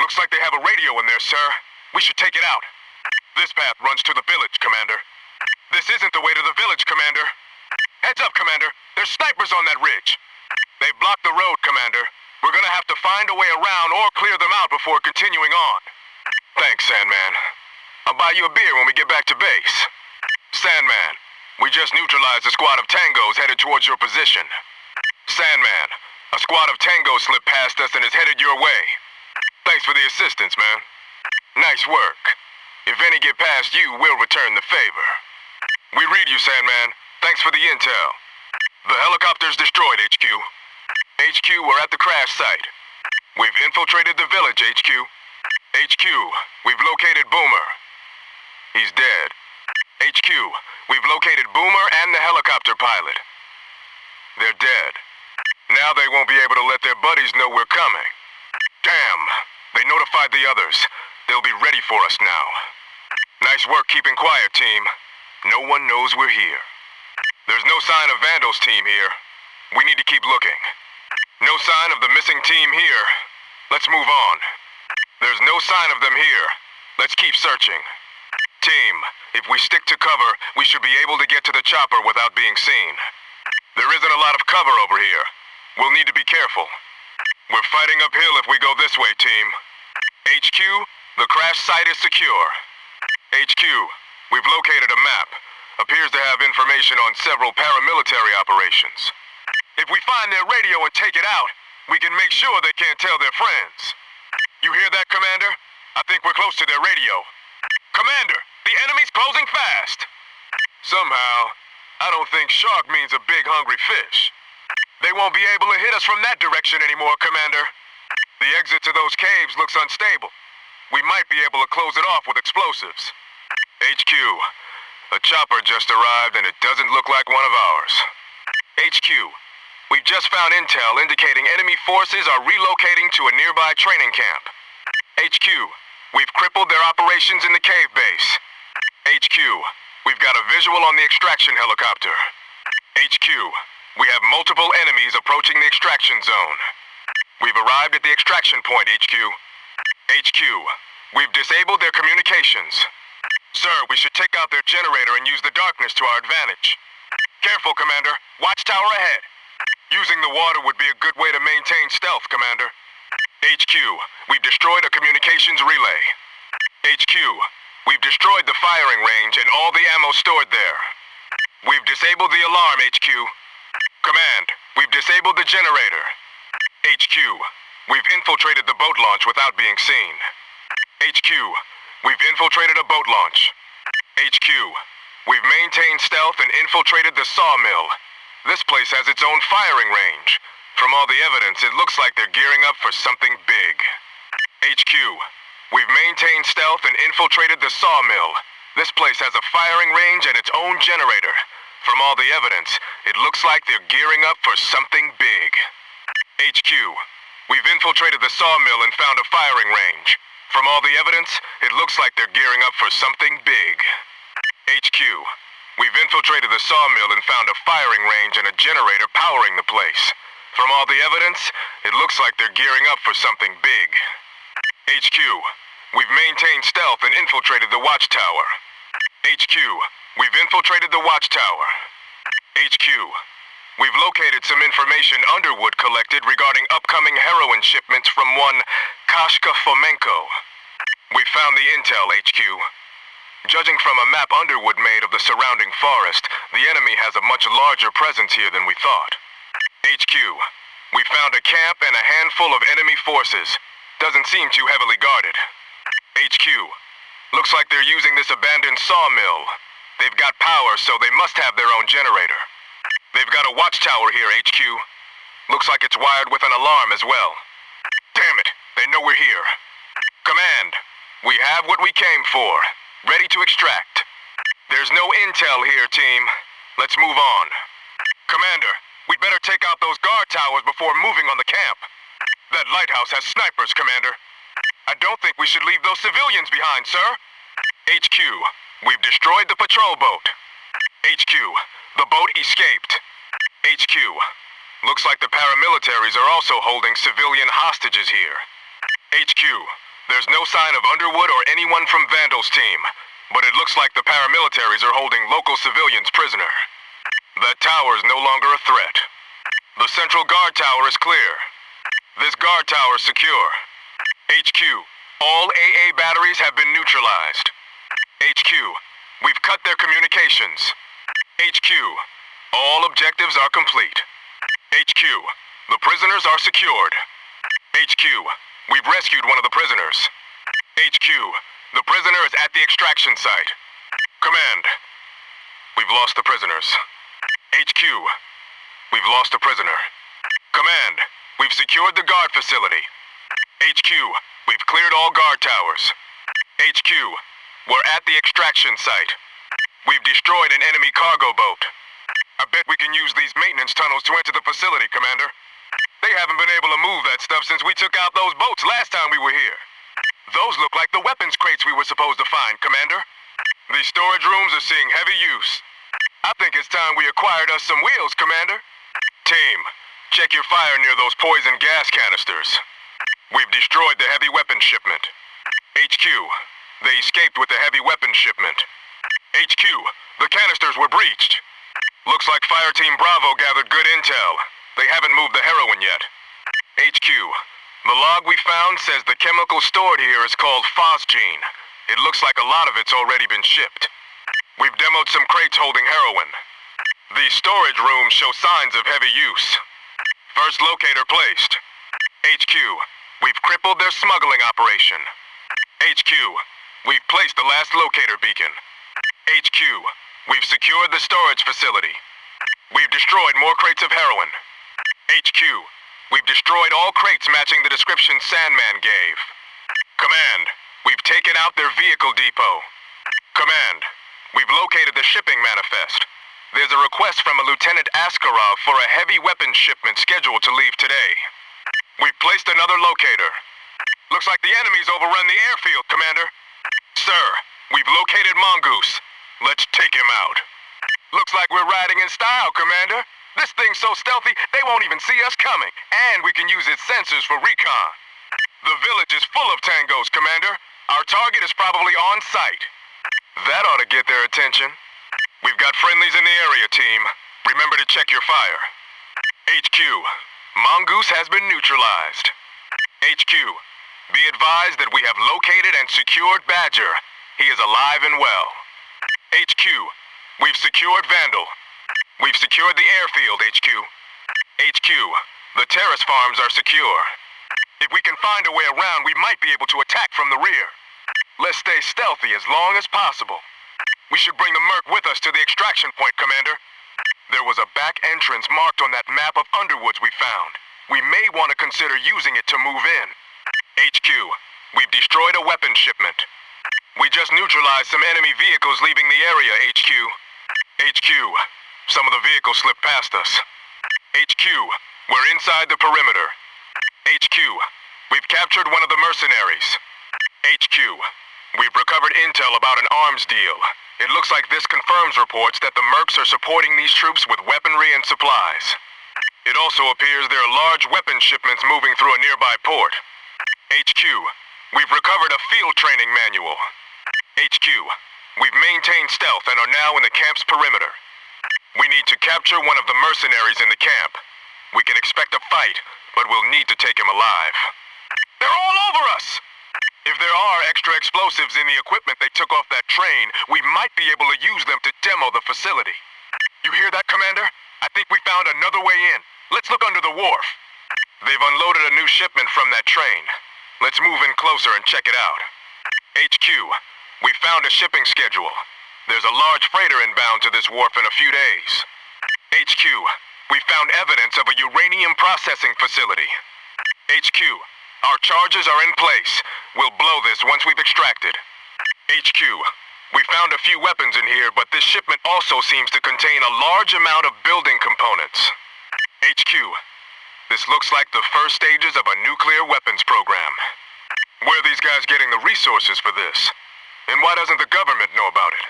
Looks like they have a radio in there, sir. We should take it out. This path runs to the village, Commander. This isn't the way to the village, Commander. Heads up, Commander. There's snipers on that ridge. They blocked the road, Commander. We're gonna have to find a way around or clear them out before continuing on. Thanks, Sandman. I'll buy you a beer when we get back to base. Sandman, we just neutralized a squad of tangos headed towards your position. Sandman, a squad of tangos slipped past us and is headed your way. Thanks for the assistance, man. Nice work. If any get past you, we'll return the favor. We read you, Sandman. Thanks for the intel. The helicopter's destroyed, HQ. HQ, we're at the crash site. We've infiltrated the village, HQ. HQ, we've located Boomer. He's dead. HQ, we've located Boomer and the helicopter pilot. They're dead. Now they won't be able to let their buddies know we're coming. Damn, they notified the others. They'll be ready for us now. Nice work keeping quiet, team. No one knows we're here. There's no sign of Vandal's team here. We need to keep looking. No sign of the missing team here. Let's move on. There's no sign of them here. Let's keep searching. Team, if we stick to cover, we should be able to get to the chopper without being seen. There isn't a lot of cover over here. We'll need to be careful. We're fighting uphill if we go this way, team. HQ, the crash site is secure. HQ, we've located a map. Appears to have information on several paramilitary operations. If we find their radio and take it out, we can make sure they can't tell their friends. You hear that, Commander? I think we're close to their radio. Commander, the enemy's closing fast. Somehow, I don't think shark means a big hungry fish. They won't be able to hit us from that direction anymore, Commander. The exit to those caves looks unstable. We might be able to close it off with explosives. HQ, a chopper just arrived and it doesn't look like one of ours. HQ, we've just found intel indicating enemy forces are relocating to a nearby training camp. HQ, we've crippled their operations in the cave base. HQ, we've got a visual on the extraction helicopter. HQ, we have multiple enemies approaching the extraction zone. We've arrived at the extraction point, HQ. HQ, we've disabled their communications. Sir, we should take out their generator and use the darkness to our advantage. Careful, Commander. Watchtower ahead. Using the water would be a good way to maintain stealth, Commander. HQ, we've destroyed a communications relay. HQ, we've destroyed the firing range and all the ammo stored there. We've disabled the alarm, HQ. Command, we've disabled the generator. HQ, we've infiltrated the boat launch without being seen. HQ, we've infiltrated a boat launch. HQ, we've maintained stealth and infiltrated the sawmill. This place has its own firing range. From all the evidence, it looks like they're gearing up for something big. HQ, we've maintained stealth and infiltrated the sawmill. This place has a firing range and its own generator. From all the evidence, it looks like they're gearing up for something big. HQ, we've infiltrated the sawmill and found a firing range. From all the evidence, it looks like they're gearing up for something big. HQ, we've infiltrated the sawmill and found a firing range and a generator powering the place. From all the evidence, it looks like they're gearing up for something big. HQ, we've maintained stealth and infiltrated the watchtower. HQ, we've infiltrated the watchtower. HQ, we've located some information Underwood collected regarding upcoming heroin shipments from one Kashka Fomenko. We found the intel, HQ. Judging from a map Underwood made of the surrounding forest, the enemy has a much larger presence here than we thought. HQ, we found a camp and a handful of enemy forces. Doesn't seem too heavily guarded. HQ, looks like they're using this abandoned sawmill. They've got power, so they must have their own generator. They've got a watchtower here, HQ. Looks like it's wired with an alarm as well. Damn it, they know we're here. Command, we have what we came for. Ready to extract. There's no intel here, team. Let's move on. Commander, we'd better take out those guard towers before moving on the camp. That lighthouse has snipers, Commander. I don't think we should leave those civilians behind, sir. HQ, we've destroyed the patrol boat. HQ, the boat escaped. HQ, looks like the paramilitaries are also holding civilian hostages here. HQ, There's no sign of Underwood or anyone from Vandal's team, but it looks like the paramilitaries are holding local civilians prisoner. That tower is no longer a threat. The central guard tower is clear. This guard tower is secure. HQ, all AA batteries have been neutralized. HQ, we've cut their communications. HQ, all objectives are complete. HQ, the prisoners are secured. HQ, we've rescued one of the prisoners. HQ, the prisoner is at the extraction site. Command, we've lost the prisoners. HQ, we've lost a prisoner. Command, we've secured the guard facility. HQ, we've cleared all guard towers. HQ, we're at the extraction site. We've destroyed an enemy cargo boat. I bet we can use these maintenance tunnels to enter the facility, Commander. They haven't been able to move that stuff since we took out those boats last time we were here. Those look like the weapons crates we were supposed to find, Commander. These storage rooms are seeing heavy use. I think it's time we acquired us some wheels, Commander. Team, check your fire near those poison gas canisters. We've destroyed the heavy weapons shipment. HQ, they escaped with the heavy weapons shipment. HQ, the canisters were breached. Looks like Fire Team Bravo gathered good intel. They haven't moved the heroin yet. HQ, the log we found says the chemical stored here is called phosgene. It looks like a lot of it's already been shipped. We've demoed some crates holding heroin. These storage rooms show signs of heavy use. First locator placed. HQ, we've crippled their smuggling operation. HQ, we've placed the last locator beacon. HQ, we've secured the storage facility. We've destroyed more crates of heroin. HQ, we've destroyed all crates matching the description Sandman gave. Command, we've taken out their vehicle depot. Command, we've located the shipping manifest. There's a request from a Lieutenant Askarov for a heavy weapons shipment scheduled to leave today. We've placed another locator. Looks like the enemy's overrun the airfield, Commander. Sir, we've located Mongoose. Let's take him out. Looks like we're riding in style, Commander. This thing's so stealthy, they won't even see us coming. And we can use its sensors for recon. The village is full of tangos, Commander. Our target is probably on site. That ought to get their attention. We've got friendlies in the area, team. Remember to check your fire. HQ, Mongoose has been neutralized. HQ, be advised that we have located and secured Badger. He is alive and well. HQ, we've secured Vandal. We've secured the airfield, HQ. HQ, the terrace farms are secure. If we can find a way around, we might be able to attack from the rear. Let's stay stealthy as long as possible. We should bring the Merc with us to the extraction point, Commander. There was a back entrance marked on that map of Underwoods we found. We may want to consider using it to move in. HQ, we've destroyed a weapons shipment. We just neutralized some enemy vehicles leaving the area, HQ. HQ, some of the vehicles slipped past us. HQ, we're inside the perimeter. HQ, we've captured one of the mercenaries. HQ, we've recovered intel about an arms deal. It looks like this confirms reports that the Mercs are supporting these troops with weaponry and supplies. It also appears there are large weapons shipments moving through a nearby port. HQ, we've recovered a field training manual. HQ, we've maintained stealth and are now in the camp's perimeter. We need to capture one of the mercenaries in the camp. We can expect a fight, but we'll need to take him alive. They're all over us! If there are extra explosives in the equipment they took off that train, we might be able to use them to demo the facility. You hear that, Commander? I think we found another way in. Let's look under the wharf. They've unloaded a new shipment from that train. Let's move in closer and check it out. HQ, we found a shipping schedule. There's a large freighter inbound to this wharf in a few days. HQ, we found evidence of a uranium processing facility. HQ, our charges are in place. We'll blow this once we've extracted. HQ, we found a few weapons in here, but this shipment also seems to contain a large amount of building components. HQ, this looks like the first stages of a nuclear weapons program. Where are these guys getting the resources for this? And why doesn't the government know about it?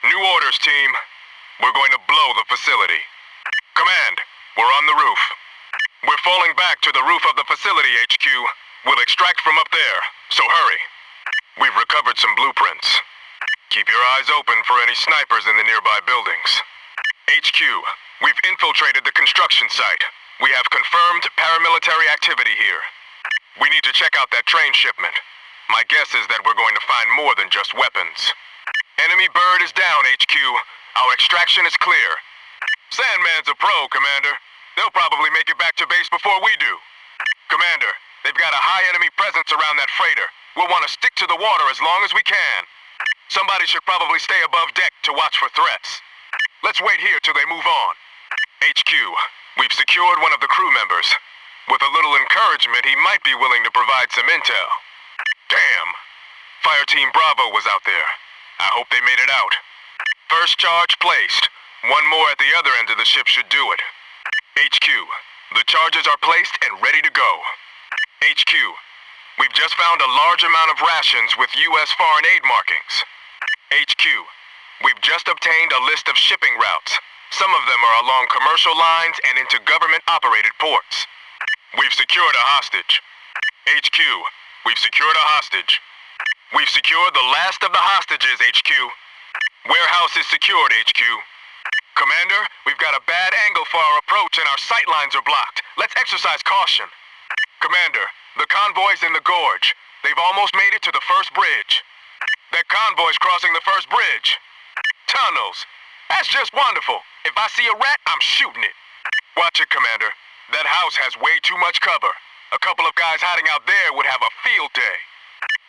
New orders, team. We're going to blow the facility. Command, we're on the roof. We're falling back to the roof of the facility, HQ. We'll extract from up there, so hurry. We've recovered some blueprints. Keep your eyes open for any snipers in the nearby buildings. HQ, we've infiltrated the construction site. We have confirmed paramilitary activity here. We need to check out that train shipment. My guess is that we're going to find more than just weapons. Enemy bird is down, HQ. Our extraction is clear. Sandman's a pro, Commander. They'll probably make it back to base before we do. Commander, they've got a high enemy presence around that freighter. We'll want to stick to the water as long as we can. Somebody should probably stay above deck to watch for threats. Let's wait here till they move on. HQ, we've secured one of the crew members. With a little encouragement, he might be willing to provide some intel. Damn. Fire Team Bravo was out there. I hope they made it out. First charge placed. One more at the other end of the ship should do it. HQ, the charges are placed and ready to go. HQ, we've just found a large amount of rations with U.S. foreign aid markings. HQ, we've just obtained a list of shipping routes. Some of them are along commercial lines and into government-operated ports. We've secured a hostage. HQ, we've secured a hostage. We've secured the last of the hostages, HQ. Warehouse is secured, HQ. Commander, we've got a bad angle for our approach and our sight lines are blocked. Let's exercise caution. Commander, the convoy's in the gorge. They've almost made it to the first bridge. That convoy's crossing the first bridge. Tunnels. That's just wonderful. If I see a rat, I'm shooting it. Watch it, Commander. That house has way too much cover. A couple of guys hiding out there would have a field day.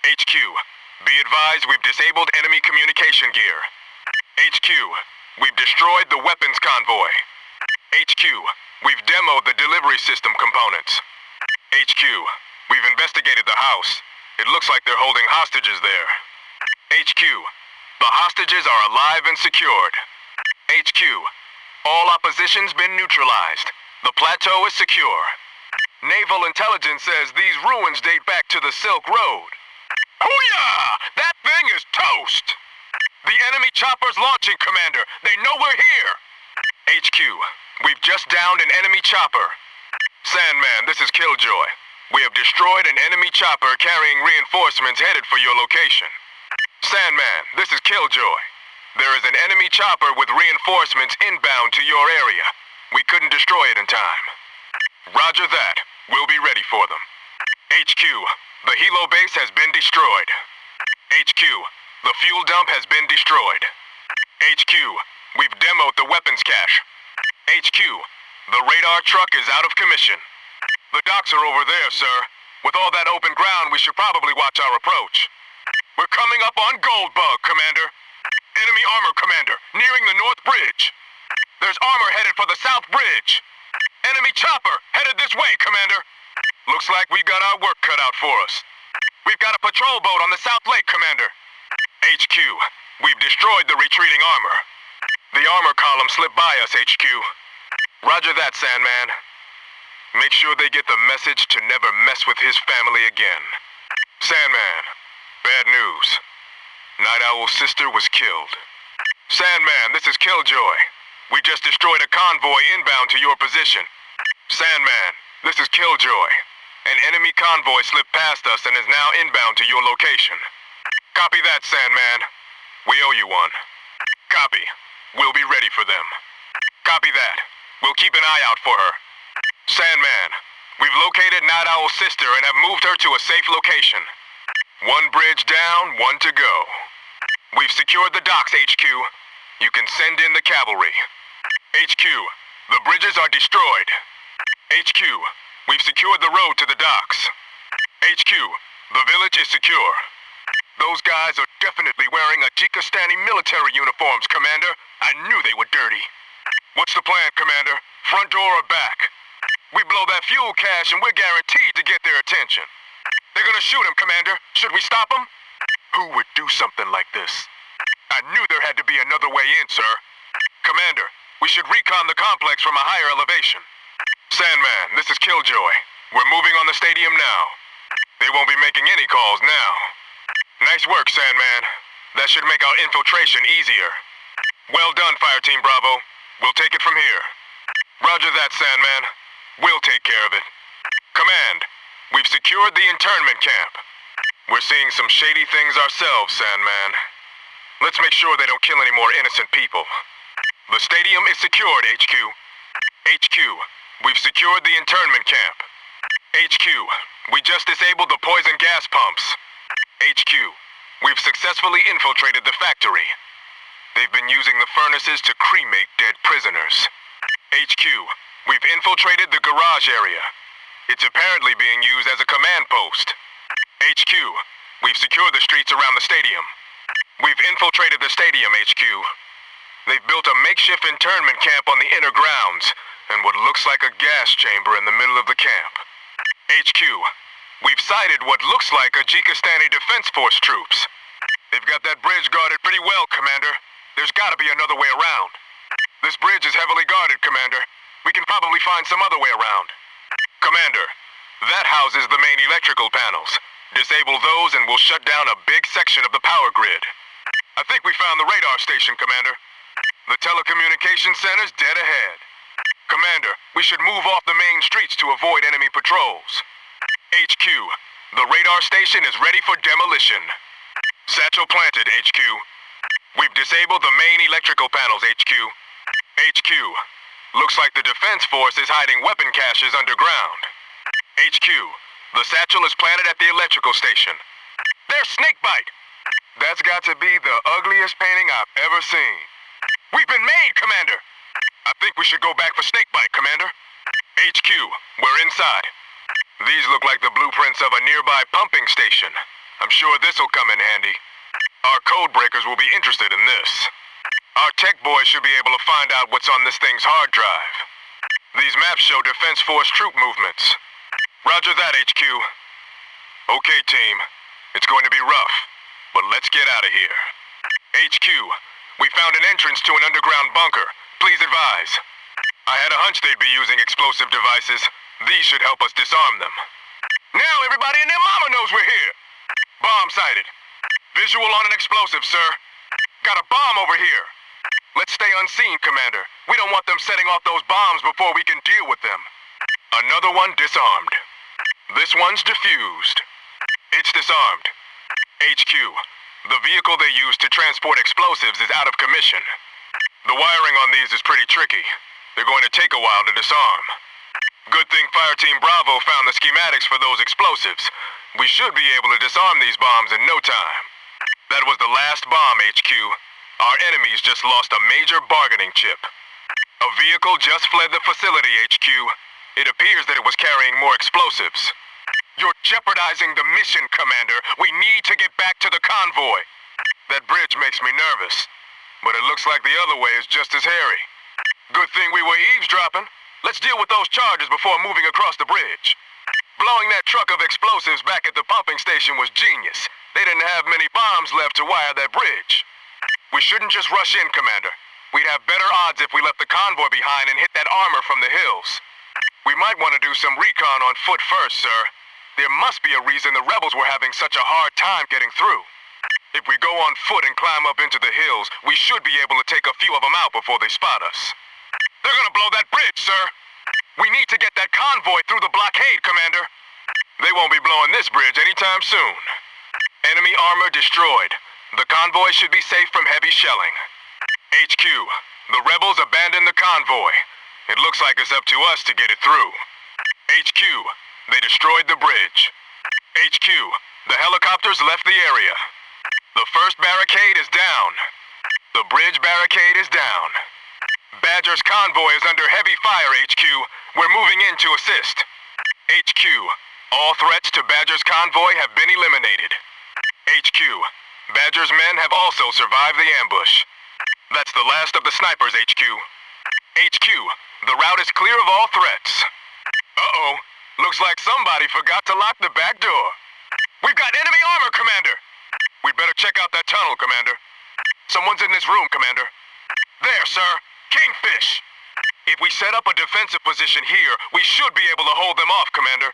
HQ, be advised we've disabled enemy communication gear. HQ, we've destroyed the weapons convoy. HQ, we've demoed the delivery system components. HQ, we've investigated the house. It looks like they're holding hostages there. HQ, the hostages are alive and secured. HQ, all opposition's been neutralized. The plateau is secure. Naval intelligence says these ruins date back to the Silk Road. Hoo-yah! That thing is toast! The enemy chopper's launching, Commander. They know we're here. HQ, we've just downed an enemy chopper. Sandman, this is Killjoy. We have destroyed an enemy chopper carrying reinforcements headed for your location. Sandman, this is Killjoy. There is an enemy chopper with reinforcements inbound to your area. We couldn't destroy it in time. Roger that. We'll be ready for them. HQ, the helo base has been destroyed. HQ, the fuel dump has been destroyed. HQ, we've demoed the weapons cache. HQ, the radar truck is out of commission. The docks are over there, sir. With all that open ground, we should probably watch our approach. We're coming up on Goldbug, Commander. Enemy armor, Commander, nearing the North Bridge. There's armor headed for the South Bridge. Enemy chopper headed this way, Commander. Looks like we got our work cut out for us. We've got a patrol boat on the South Lake, Commander. HQ, we've destroyed the retreating armor. The armor column slipped by us, HQ. Roger that, Sandman. Make sure they get the message to never mess with his family again. Sandman, bad news. Night Owl's sister was killed. Sandman, this is Killjoy. We just destroyed a convoy inbound to your position. Sandman, this is Killjoy. An enemy convoy slipped past us and is now inbound to your location. Copy that, Sandman. We owe you one. Copy. We'll be ready for them. Copy that. We'll keep an eye out for her. Sandman, we've located Night Owl's sister and have moved her to a safe location. One bridge down, one to go. We've secured the docks, HQ. You can send in the cavalry. HQ, the bridges are destroyed. HQ, we've secured the road to the docks. HQ, the village is secure. Those guys are definitely wearing Ajikistani military uniforms, Commander. I knew they were dirty. What's the plan, Commander? Front door or back? We blow that fuel cache and we're guaranteed to get their attention. They're gonna shoot him, Commander. Should we stop them? Who would do something like this? I knew there had to be another way in, sir. Commander, we should recon the complex from a higher elevation. Sandman, this is Killjoy. We're moving on the stadium now. They won't be making any calls now. Nice work, Sandman. That should make our infiltration easier. Well done, Fire Team Bravo. We'll take it from here. Roger that, Sandman. We'll take care of it. Command, We've secured the internment camp. We're seeing some shady things ourselves, Sandman. Let's make sure they don't kill any more innocent people. The stadium is secured, HQ. HQ, we've secured the internment camp. HQ, we just disabled the poison gas pumps. HQ, we've successfully infiltrated the factory. They've been using the furnaces to cremate dead prisoners. HQ, we've infiltrated the garage area. It's apparently being used as a command post. HQ, we've secured the streets around the stadium. We've infiltrated the stadium, HQ. They've built a makeshift internment camp on the inner grounds, and what looks like a gas chamber in the middle of the camp. HQ, we've sighted what looks like Ajikistani Defense Force troops. They've got that bridge guarded pretty well, Commander. There's gotta be another way around. This bridge is heavily guarded, Commander. We can probably find some other way around. Commander, that houses the main electrical panels. Disable those and we'll shut down a big section of the power grid. I think we found the radar station, Commander. The telecommunications center's dead ahead. Commander, we should move off the main streets to avoid enemy patrols. HQ, the radar station is ready for demolition. Satchel planted, HQ. We've disabled the main electrical panels, HQ. HQ, looks like the Defense Force is hiding weapon caches underground. HQ, the satchel is planted at the electrical station. There's Snakebite! That's got to be the ugliest painting I've ever seen. We've been made, Commander! I think we should go back for Snakebite, Commander. HQ, we're inside. These look like the blueprints of a nearby pumping station. I'm sure this'll come in handy. Our code breakers will be interested in this. Our tech boys should be able to find out what's on this thing's hard drive. These maps show Defense Force troop movements. Roger that, HQ. Okay, team. It's going to be rough, but let's get out of here. HQ, we found an entrance to an underground bunker. Please advise. I had a hunch they'd be using explosive devices. These should help us disarm them. Now everybody and their mama knows we're here. Bomb sighted. Visual on an explosive, sir. Got a bomb over here. Let's stay unseen, Commander. We don't want them setting off those bombs before we can deal with them. Another one disarmed. This one's defused. It's disarmed. HQ, the vehicle they use to transport explosives is out of commission. The wiring on these is pretty tricky. They're going to take a while to disarm. Good thing Fireteam Bravo found the schematics for those explosives. We should be able to disarm these bombs in no time. That was the last bomb, HQ. Our enemies just lost a major bargaining chip. A vehicle just fled the facility, HQ. It appears that it was carrying more explosives. You're jeopardizing the mission, Commander. We need to get back to the convoy. That bridge makes me nervous, but it looks like the other way is just as hairy. Good thing we were eavesdropping. Let's deal with those charges before moving across the bridge. Blowing that truck of explosives back at the pumping station was genius. They didn't have many bombs left to wire that bridge. We shouldn't just rush in, Commander. We'd have better odds if we left the convoy behind and hit that armor from the hills. We might want to do some recon on foot first, sir. There must be a reason the rebels were having such a hard time getting through. If we go on foot and climb up into the hills, we should be able to take a few of them out before they spot us. They're gonna blow that bridge, sir. We need to get that convoy through the blockade, Commander. They won't be blowing this bridge anytime soon. Enemy armor destroyed. The convoy should be safe from heavy shelling. HQ, the rebels abandoned the convoy. It looks like it's up to us to get it through. HQ, they destroyed the bridge. HQ, the helicopters left the area. The first barricade is down. The bridge barricade is down. Badger's convoy is under heavy fire, HQ. We're moving in to assist. HQ, all threats to Badger's convoy have been eliminated. HQ, Badger's men have also survived the ambush. That's the last of the snipers, HQ. HQ, the route is clear of all threats. Uh-oh, looks like somebody forgot to lock the back door. We've got enemy armor, Commander. We'd better check out that tunnel, Commander. Someone's in this room, Commander. There, sir. Kingfish! If we set up a defensive position here, we should be able to hold them off, Commander.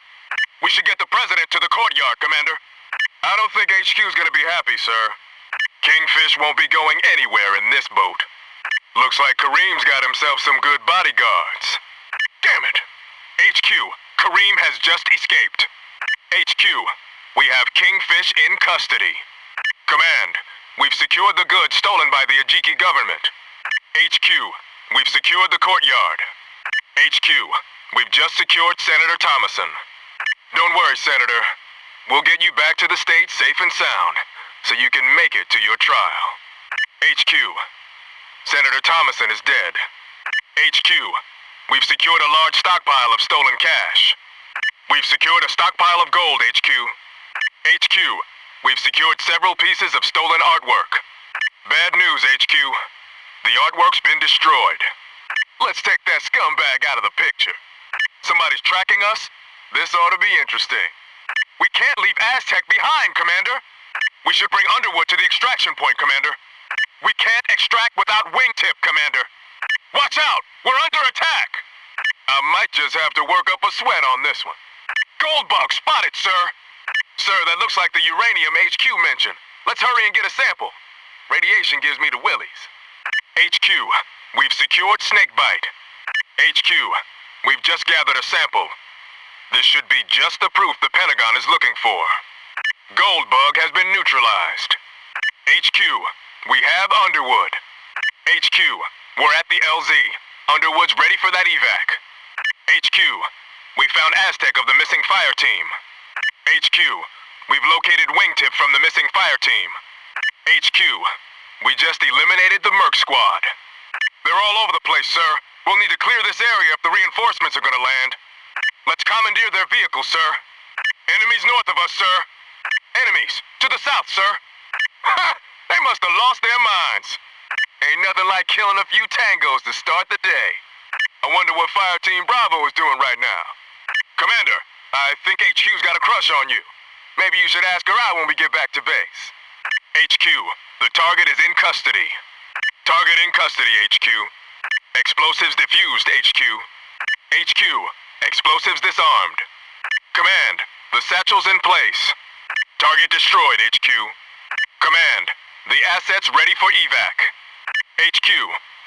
We should get the President to the courtyard, Commander. I don't think HQ's gonna be happy, sir. Kingfish won't be going anywhere in this boat. Looks like Kareem's got himself some good bodyguards. Damn it! HQ, Kareem has just escaped. HQ, we have Kingfish in custody. Command, we've secured the goods stolen by the Ajiki government. HQ, we've secured the courtyard. HQ, we've just secured Senator Thomason. Don't worry, Senator. We'll get you back to the States safe and sound, so you can make it to your trial. HQ, Senator Thomason is dead. HQ, we've secured a large stockpile of stolen cash. We've secured a stockpile of gold, HQ. HQ, we've secured several pieces of stolen artwork. Bad news, HQ. The artwork's been destroyed. Let's take that scumbag out of the picture. Somebody's tracking us? This ought to be interesting. We can't leave Aztec behind, Commander. We should bring Underwood to the extraction point, Commander. We can't extract without wingtip, Commander. Watch out! We're under attack! I might just have to work up a sweat on this one. Gold bug spotted, sir. Sir, that looks like the uranium HQ mentioned. Let's hurry and get a sample. Radiation gives me the willies. HQ, we've secured snakebite. HQ, we've just gathered a sample. This should be just the proof the Pentagon is looking for. Goldbug has been neutralized. HQ, we have Underwood. HQ, we're at the LZ. Underwood's ready for that evac. HQ, we found Aztec of the missing fire team. HQ, we've located wingtip from the missing fire team. HQ, we just eliminated the Merc squad. They're all over the place, sir. We'll need to clear this area if the reinforcements are gonna land. Let's commandeer their vehicles, sir. Enemies north of us, sir. Enemies to the south, sir. Ha! They must have lost their minds. Ain't nothing like killing a few tangos to start the day. I wonder what Fire Team Bravo is doing right now. Commander, I think HQ's got a crush on you. Maybe you should ask her out when we get back to base. HQ, the target is in custody. Target in custody, HQ. Explosives diffused, HQ. HQ, explosives disarmed. Command, the satchel's in place. Target destroyed, HQ. Command, the assets ready for evac. HQ,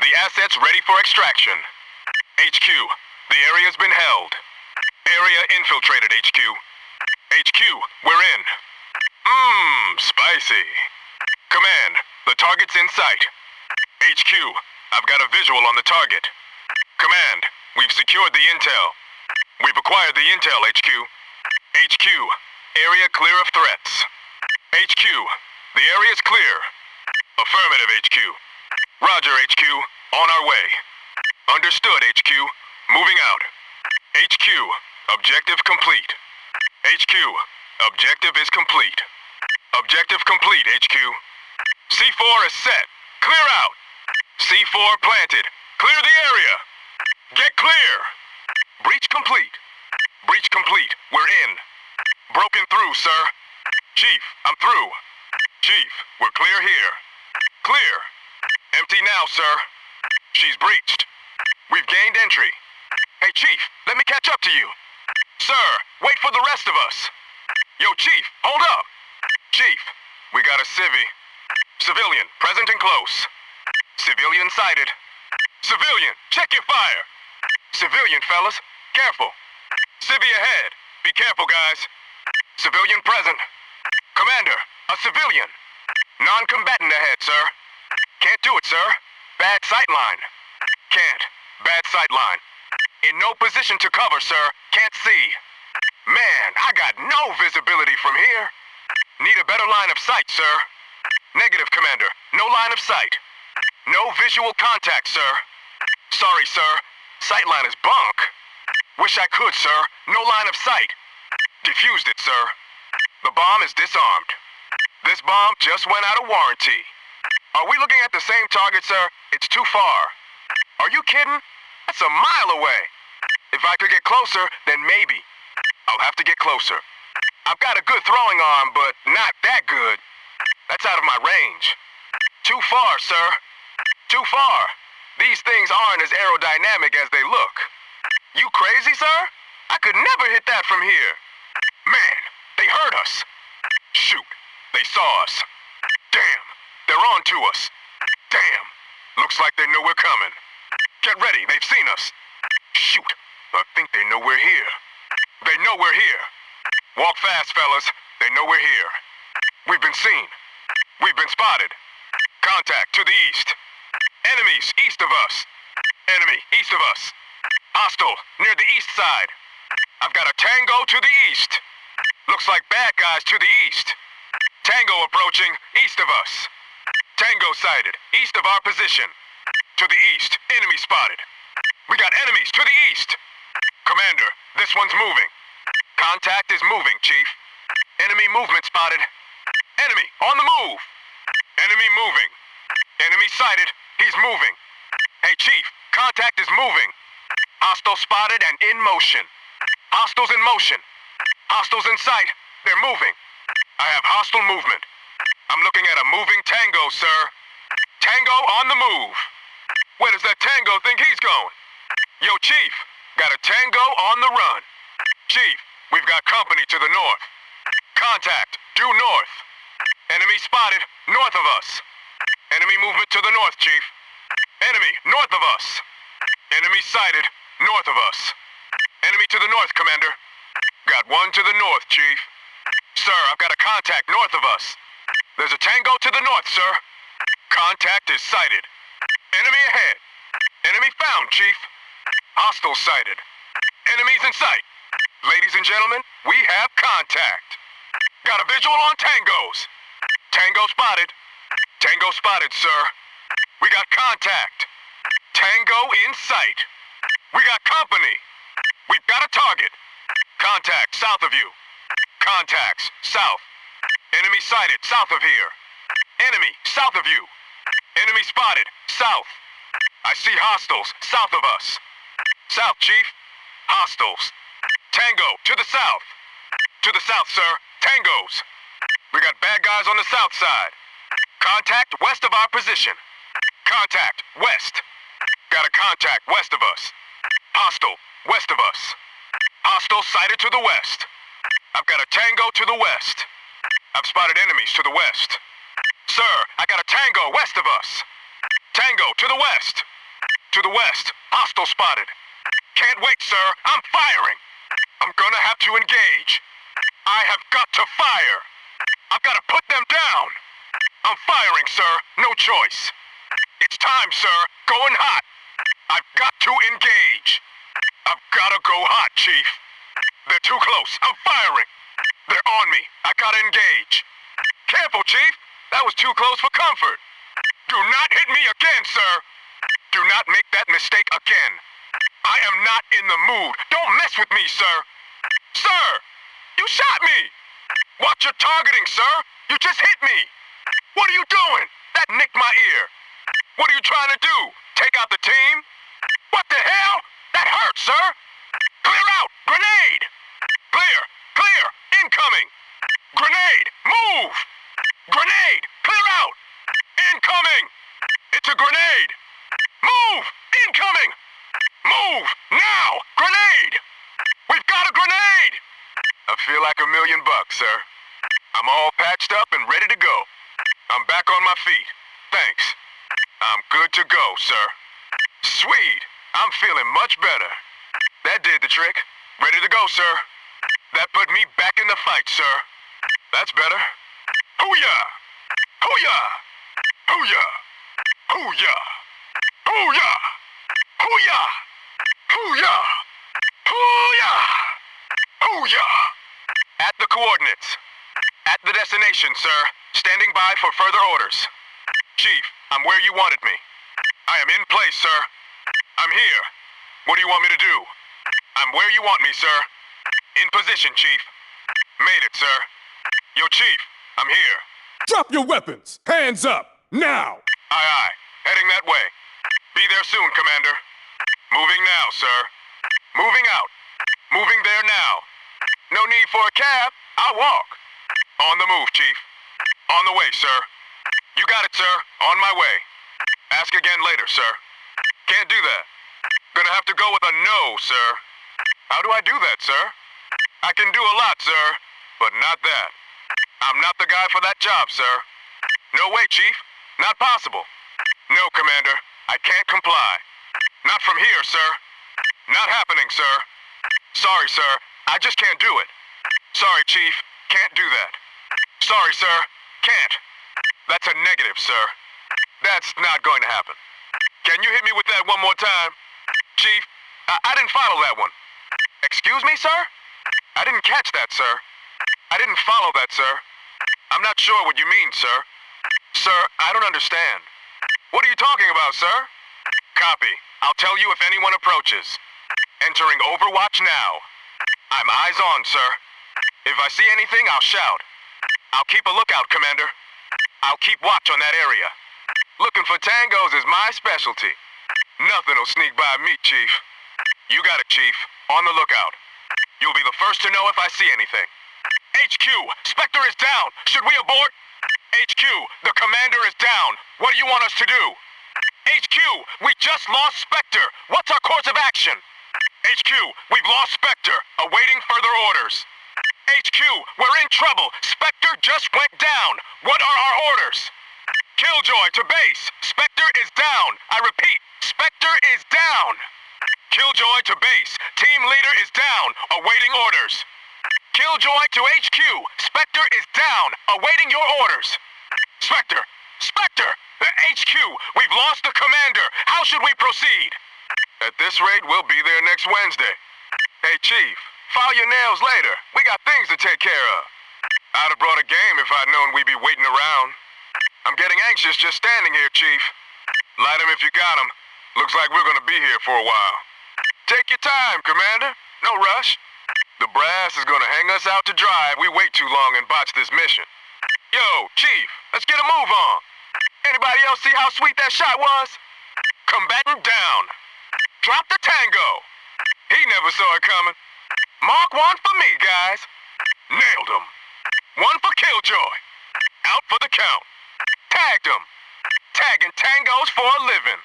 the assets ready for extraction. HQ, the area's been held. Area infiltrated, HQ. HQ, we're in. Spicy. Command, the target's in sight. HQ, I've got a visual on the target. Command, we've secured the intel. We've acquired the intel, HQ. HQ, area clear of threats. HQ, the area's clear. Affirmative, HQ. Roger, HQ. On our way. Understood, HQ. Moving out. HQ, objective complete. HQ, objective is complete. Objective complete, HQ. C4 is set. Clear out. C4 planted. Clear the area. Get clear. Breach complete. Breach complete. We're in. Broken through, sir. Chief, I'm through. Chief, we're clear here. Clear. Empty now, sir. She's breached. We've gained entry. Hey, Chief, let me catch up to you. Sir, wait for the rest of us. Yo, Chief, hold up. Chief, we got a civvy. Civilian, present and close. Civilian sighted. Civilian, check your fire. Civilian, fellas, careful. Civvy ahead. Be careful, guys. Civilian present. Commander, a civilian. Non-combatant ahead, sir. Can't do it, sir. Bad sightline. Can't. Bad sightline. In no position to cover, sir. Can't see. Man, I got no visibility from here. Need a better line of sight, sir. Negative, Commander. No line of sight. No visual contact, sir. Sorry, sir. Sightline is bunk. Wish I could, sir. No line of sight. Defused it, sir. The bomb is disarmed. This bomb just went out of warranty. Are we looking at the same target, sir? It's too far. Are you kidding? That's a mile away. If I could get closer, then maybe. I'll have to get closer. I've got a good throwing arm, but not that good. That's out of my range. Too far, sir. Too far. These things aren't as aerodynamic as they look. You crazy, sir? I could never hit that from here. Man, they heard us. Shoot, they saw us. Damn, they're on to us. Damn, looks like they know we're coming. Get ready, they've seen us. Shoot, I think they know we're here. They know we're here. Walk fast, fellas. They know we're here. We've been seen. We've been spotted. Contact to the east. Enemies east of us. Enemy east of us. Hostile near the east side. I've got a Tango to the east. Looks like bad guys to the east. Tango approaching east of us. Tango sighted east of our position. To the east, enemy spotted. We got enemies to the east. Commander, this one's moving. Contact is moving, Chief. Enemy movement spotted. Enemy on the move. Enemy moving. Enemy sighted. He's moving. Hey, Chief, contact is moving. Hostile spotted and in motion. Hostiles in motion. Hostiles in sight. They're moving. I have hostile movement. I'm looking at a moving Tango, sir. Tango on the move. Where does that Tango think he's going? Yo, Chief, got a Tango on the run. Chief, we've got company to the north. Contact, due north. Enemy spotted, north of us. Enemy movement to the north, Chief. Enemy, north of us. Enemy sighted, north of us. Enemy to the north, Commander. Got one to the north, Chief. Sir, I've got a contact north of us. There's a Tango to the north, sir. Contact is sighted. Enemy ahead. Enemy found, Chief. Hostile sighted. Enemies in sight. Ladies and gentlemen, we have contact. Got a visual on Tangos. Tango spotted. Tango spotted, sir. We got contact. Tango in sight. We got company. We've got a target. Contact south of you. Contacts south. Enemy sighted south of here. Enemy south of you. Enemy spotted south. I see hostiles south of us. South, Chief. Hostiles. Tango to the south. To the south, sir. Tangos. We got bad guys on the south side. Contact west of our position. Contact west. Got a contact west of us. Hostile west of us. Hostile sighted to the west. I've got a Tango to the west. I've spotted enemies to the west. Sir, I got a Tango west of us. Tango to the west. To the west. Hostile spotted. Can't wait, sir. I'm firing. I'm gonna have to engage. I have got to fire. I've got to put them down. I'm firing, sir. No choice. It's time, sir. Going hot. I've got to engage. I've got to go hot, Chief. They're too close. I'm firing. They're on me. I gotta engage. Careful, Chief. That was too close for comfort. Do not hit me again, sir. Do not make that mistake again. I am not in the mood. Don't mess with me, sir. Sir, you shot me. Watch your targeting, sir. You just hit me. What are you doing? That nicked my ear. What are you trying to do? Take out the team? What the hell? That hurts, sir. Clear out. Grenade. Clear. Clear. Incoming. Grenade. Move. Grenade. Clear out. Incoming. It's a grenade. Move. Incoming. Move. Now. Grenade. We've got a grenade. I feel like $1,000,000, sir. I'm all patched up and ready to go. I'm back on my feet. Thanks. I'm good to go, sir. Sweet. I'm feeling much better. That did the trick. Ready to go, sir. That put me back in the fight, sir. That's better. Hoo-yah! Hoo-yah! Hoo-yah! Hoo-yah! Hoo-yah! Hoo-yah! Hoo-yah! Hoo-yah! Hoo-yah! At the coordinates. At the destination, sir. Standing by for further orders. Chief, I'm where you wanted me. I am in place, sir. I'm here. What do you want me to do? I'm where you want me, sir. In position, Chief. Made it, sir. Yo, Chief, I'm here. Drop your weapons! Hands up! Now! Aye, aye. Heading that way. Be there soon, Commander. Moving now, sir. Moving out. Moving there now. No need for a cab. I'll walk. On the move, Chief. On the way, sir. You got it, sir. On my way. Ask again later, sir. Can't do that. Gonna have to go with a no, sir. How do I do that, sir? I can do a lot, sir, but not that. I'm not the guy for that job, sir. No way, Chief. Not possible. No, Commander. I can't comply. Not from here, sir. Not happening, sir. Sorry, sir. I just can't do it. Sorry, Chief. Can't do that. Sorry, sir. Can't. That's a negative, sir. That's not going to happen. Can you hit me with that one more time? Chief, I didn't follow that one. Excuse me, sir? I didn't catch that, sir. I didn't follow that, sir. I'm not sure what you mean, sir. Sir, I don't understand. What are you talking about, sir? Copy. I'll tell you if anyone approaches. Entering Overwatch now. I'm eyes on, sir. If I see anything, I'll shout. I'll keep a lookout, Commander. I'll keep watch on that area. Looking for tangos is my specialty. Nothing'll sneak by me, Chief. You got it, Chief. On the lookout. You'll be the first to know if I see anything. HQ, Spectre is down. Should we abort? HQ, the commander is down. What do you want us to do? HQ, we just lost Spectre. What's our course of action? HQ, we've lost Spectre. Awaiting further orders. HQ, we're in trouble. Spectre just went down. What are our orders? Killjoy to base. Spectre is down. I repeat, Spectre is down. Killjoy to base. Team leader is down. Awaiting orders. Killjoy to HQ. Spectre is down. Awaiting your orders. Spectre! Spectre! HQ! We've lost the commander. How should we proceed? At this rate, we'll be there next Wednesday. Hey, Chief. File your nails later. We got things to take care of. I'd have brought a game if I'd known we'd be waiting around. I'm getting anxious just standing here, Chief. Light 'em if you got 'em. Looks like we're gonna be here for a while. Take your time, Commander. No rush. The brass is gonna hang us out to dry if we wait too long and botch this mission. Yo, Chief, let's get a move on. Anybody else see how sweet that shot was? Combatant down. Drop the tango. He never saw it coming. Mark one for me, guys. Nailed him. One for Killjoy. Out for the count. Tagged him. Tagging tangos for a living.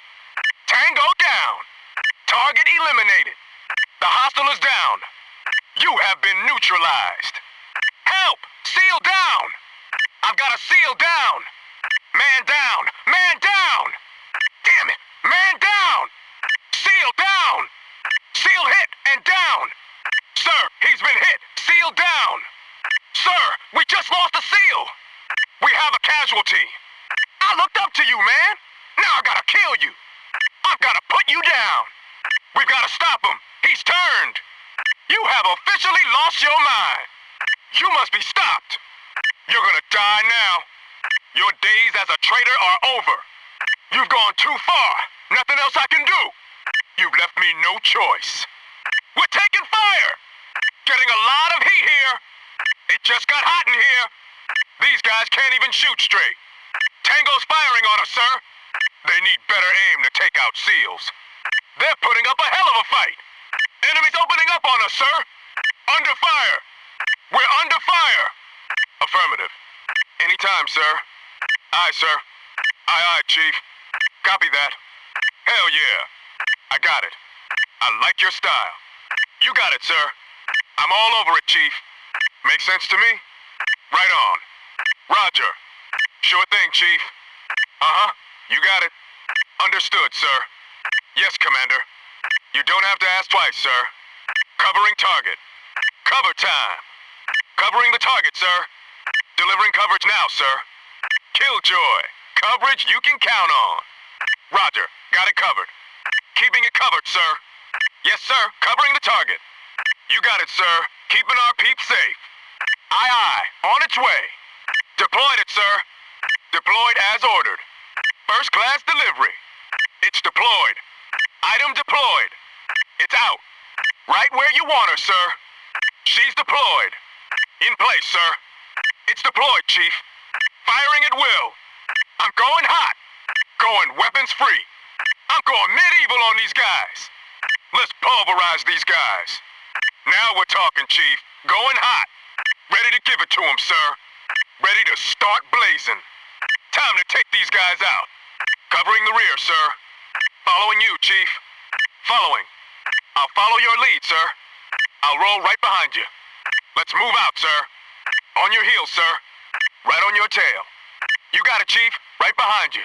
Tango down. Target eliminated. The hostile is down. You have been neutralized. Help! Seal down! I've got a seal down! Man down! Man down! Damn it! Man down! Seal down! Seal hit and down! Sir, he's been hit! Seal down! Sir, we just lost a seal! We have a casualty! I looked up to you, man! Now I gotta kill you! I've gotta put you down! We've gotta stop him! He's turned! You have officially lost your mind! You must be stopped! You're gonna die now! Your days as a traitor are over! You've gone too far! Nothing else I can do! You've left me no choice! We're taking fire! Getting a lot of heat here! It just got hot in here! These guys can't even shoot straight! Tango's firing on us, sir! They need better aim to take out SEALs. They're putting up a hell of a fight! Enemies opening up on us, sir! Under fire! We're under fire! Affirmative. Anytime, sir. Aye, sir. Aye, aye, Chief. Copy that. Hell yeah. I got it. I like your style. You got it, sir. I'm all over it, Chief. Make sense to me? Right on. Roger. Sure thing, Chief. Uh-huh. You got it. Understood, sir. Yes, Commander. You don't have to ask twice, sir. Covering target. Cover time. Covering the target, sir. Delivering coverage now, sir. Killjoy. Coverage you can count on. Roger. Got it covered. Keeping it covered, sir. Yes, sir. Covering the target. You got it, sir. Keeping our peeps safe. Aye, aye. On its way. Deployed it, sir. Deployed as ordered. First class delivery. It's deployed. Item deployed. It's out. Right where you want her, sir. She's deployed. In place, sir. It's deployed, Chief. Firing at will. I'm going hot. Going weapons free. I'm going medieval on these guys. Let's pulverize these guys. Now we're talking, Chief. Going hot. Ready to give it to them, sir. Ready to start blazing. Time to take these guys out. Covering the rear, sir. Following you, Chief. Following. I'll follow your lead, sir. I'll roll right behind you. Let's move out, sir. On your heels, sir. Right on your tail. You got it, Chief. Right behind you.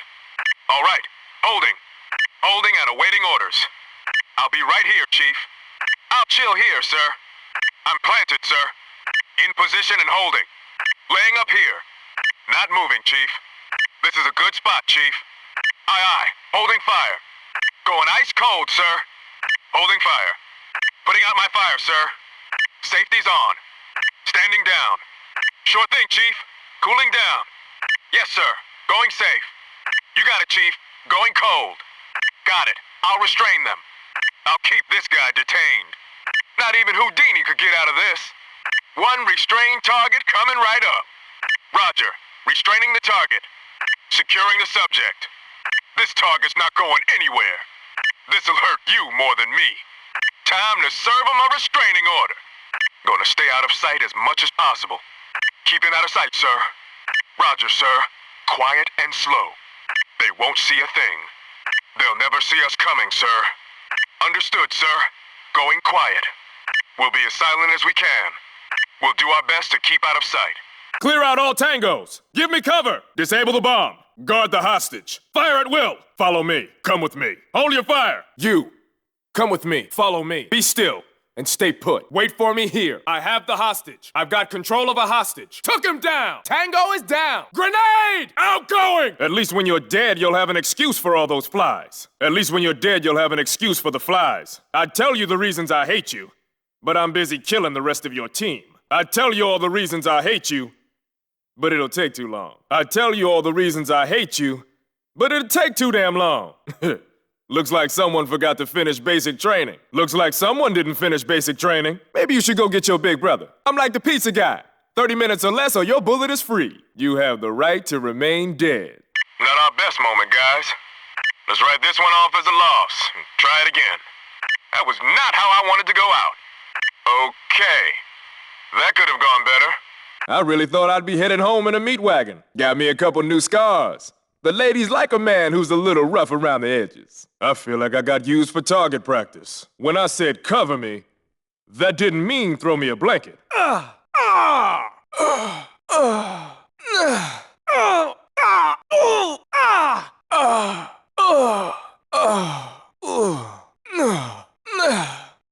All right. Holding. Holding and awaiting orders. I'll be right here, Chief. I'll chill here, sir. I'm planted, sir. In position and holding. Laying up here. Not moving, Chief. This is a good spot, Chief. Aye, aye. Holding fire. Going ice cold, sir. Holding fire. Putting out my fire, sir. Safety's on. Standing down. Sure thing, Chief. Cooling down. Yes, sir. Going safe. You got it, Chief. Going cold. Got it. I'll restrain them. I'll keep this guy detained. Not even Houdini could get out of this. One restrained target coming right up. Roger. Restraining the target. Securing the subject. This target's not going anywhere. This'll hurt you more than me. Time to serve him a restraining order. Gonna stay out of sight as much as possible. Keeping out of sight, sir. Roger, sir. Quiet and slow. They won't see a thing. They'll never see us coming, sir. Understood, sir. Going quiet. We'll be as silent as we can. We'll do our best to keep out of sight. Clear out all tangos. Give me cover. Disable the bomb. Guard the hostage. Fire at will. Follow me. Come with me. Hold your fire. You. Come with me. Follow me. Be still. And stay put. Wait for me here. I have the hostage. I've got control of a hostage. Took him down. Tango is down. Grenade! Outgoing! At least when you're dead, you'll have an excuse for all those flies. At least when you're dead, you'll have an excuse for the flies. I'd tell you the reasons I hate you, but I'm busy killing the rest of your team. I'd tell you all the reasons I hate you, but it'll take too long. I'd tell you all the reasons I hate you, but it'll take too damn long. Looks like someone forgot to finish basic training. Looks like someone didn't finish basic training. Maybe you should go get your big brother. I'm like the pizza guy. 30 minutes or less or your bullet is free. You have the right to remain dead. Not our best moment, guys. Let's write this one off as a loss. Try it again. That was not how I wanted to go out. Okay. That could have gone better. I really thought I'd be headed home in a meat wagon. Got me a couple new scars. The ladies like a man who's a little rough around the edges. I feel like I got used for target practice. When I said cover me, that didn't mean throw me a blanket.